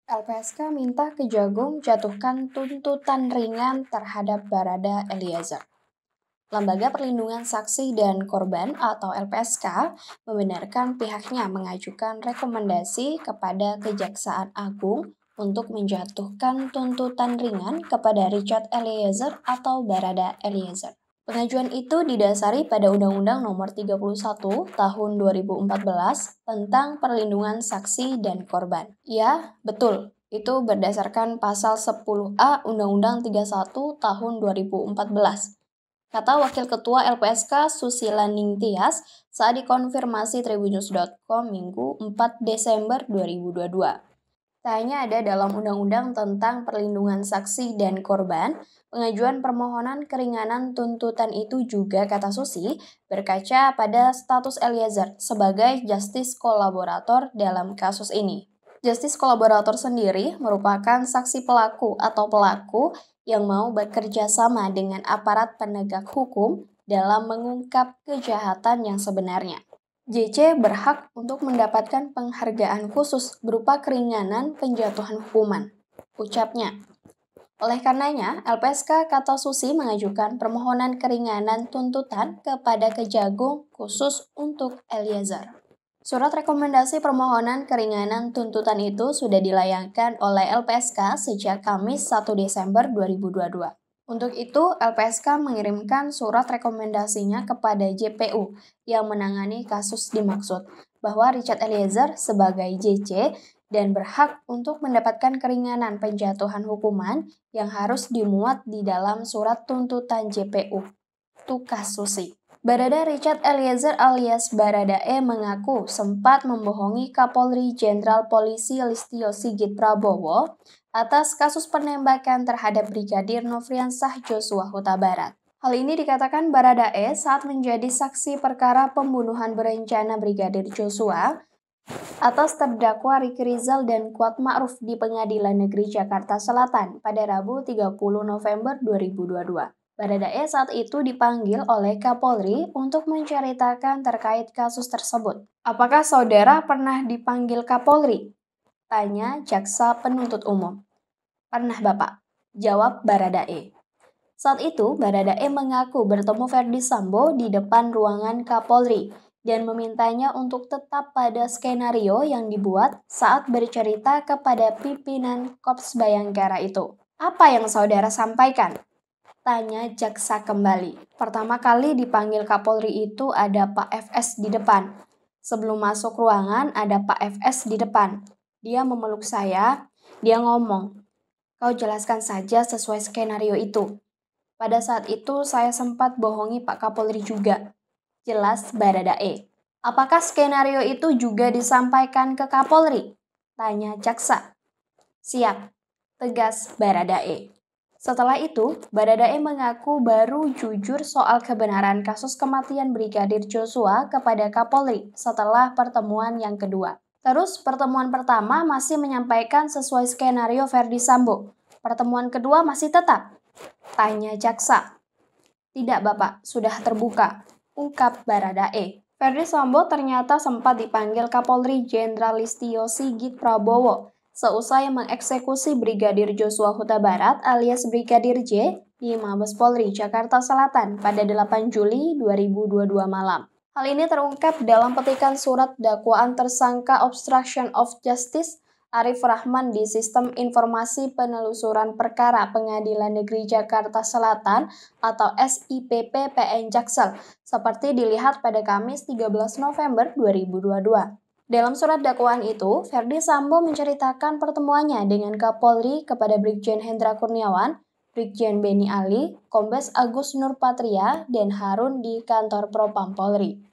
LPSK minta Kejagung jatuhkan tuntutan ringan terhadap Barada Eliezer. Lembaga Perlindungan Saksi dan Korban atau LPSK membenarkan pihaknya mengajukan rekomendasi kepada Kejaksaan Agung untuk menjatuhkan tuntutan ringan kepada Richard Eliezer atau Barada Eliezer. Pengajuan itu didasari pada Undang-Undang Nomor 31 Tahun 2014 tentang Perlindungan Saksi dan Korban. Ya, betul. Itu berdasarkan pasal 10A Undang-Undang 31 Tahun 2014. Kata Wakil Ketua LPSK Susila Ningtyas saat dikonfirmasi tribunnews.com Minggu 4 Desember 2022. Tak hanya ada dalam Undang-Undang tentang Perlindungan Saksi dan Korban, pengajuan permohonan keringanan tuntutan itu juga, kata Susi, berkaca pada status Eliezer sebagai justice kolaborator dalam kasus ini. Justice kolaborator sendiri merupakan saksi pelaku atau pelaku yang mau bekerja sama dengan aparat penegak hukum dalam mengungkap kejahatan yang sebenarnya. JC berhak untuk mendapatkan penghargaan khusus berupa keringanan penjatuhan hukuman, ucapnya. Oleh karenanya, LPSK kata Susi mengajukan permohonan keringanan tuntutan kepada Kejagung khusus untuk Eliezer. Surat rekomendasi permohonan keringanan tuntutan itu sudah dilayangkan oleh LPSK sejak Kamis 1 Desember 2022. Untuk itu, LPSK mengirimkan surat rekomendasinya kepada JPU yang menangani kasus dimaksud, bahwa Richard Eliezer sebagai JC dan berhak untuk mendapatkan keringanan penjatuhan hukuman yang harus dimuat di dalam surat tuntutan JPU. Tukas Susi. Barada Richard Eliezer alias Baradae mengaku sempat membohongi Kapolri Jenderal Polisi Listio Sigit Prabowo atas kasus penembakan terhadap Brigadir Nofriansah Joshua Huta Barat. Hal ini dikatakan Baradae saat menjadi saksi perkara pembunuhan berencana Brigadir Joshua atas terdakwa Ricky Rizal dan Kuat Ma'ruf di Pengadilan Negeri Jakarta Selatan pada Rabu 30 November 2022. Baradae saat itu dipanggil oleh Kapolri untuk menceritakan terkait kasus tersebut. Apakah saudara pernah dipanggil Kapolri? Tanya jaksa penuntut umum. Pernah, Bapak, jawab Baradae. Saat itu, Baradae mengaku bertemu Ferdy Sambo di depan ruangan Kapolri dan memintanya untuk tetap pada skenario yang dibuat saat bercerita kepada pimpinan Korps Bayangkara itu. Apa yang saudara sampaikan? Tanya jaksa kembali. Pertama kali dipanggil Kapolri itu ada Pak FS di depan. Sebelum masuk ruangan ada Pak FS di depan. Dia memeluk saya, dia ngomong, "Kau jelaskan saja sesuai skenario itu." Pada saat itu saya sempat bohongi Pak Kapolri juga. Jelas Baradae. Apakah skenario itu juga disampaikan ke Kapolri? Tanya jaksa. Siap, tegas Baradae. Setelah itu, Baradae mengaku baru jujur soal kebenaran kasus kematian Brigadir Joshua kepada Kapolri setelah pertemuan yang kedua. Terus, pertemuan pertama masih menyampaikan sesuai skenario Ferdy Sambo. Pertemuan kedua masih tetap? Tanya jaksa. Tidak, Bapak, sudah terbuka, ungkap Baradae. Ferdy Sambo ternyata sempat dipanggil Kapolri Jenderal Listio Sigit Prabowo seusai mengeksekusi Brigadir Joshua Huta Barat alias Brigadir J di Mabes Polri Jakarta Selatan pada 8 Juli 2022 malam. Hal ini terungkap dalam petikan surat dakwaan tersangka obstruction of justice Arif Rahman di Sistem Informasi Penelusuran Perkara Pengadilan Negeri Jakarta Selatan atau SIPP PN Jaksel, seperti dilihat pada Kamis 13 November 2022. Dalam surat dakwaan itu, Ferdy Sambo menceritakan pertemuannya dengan Kapolri kepada Brigjen Hendra Kurniawan, Brigjen Beni Ali, Kombes Agus Nurpatria, dan Harun di kantor Propam Polri.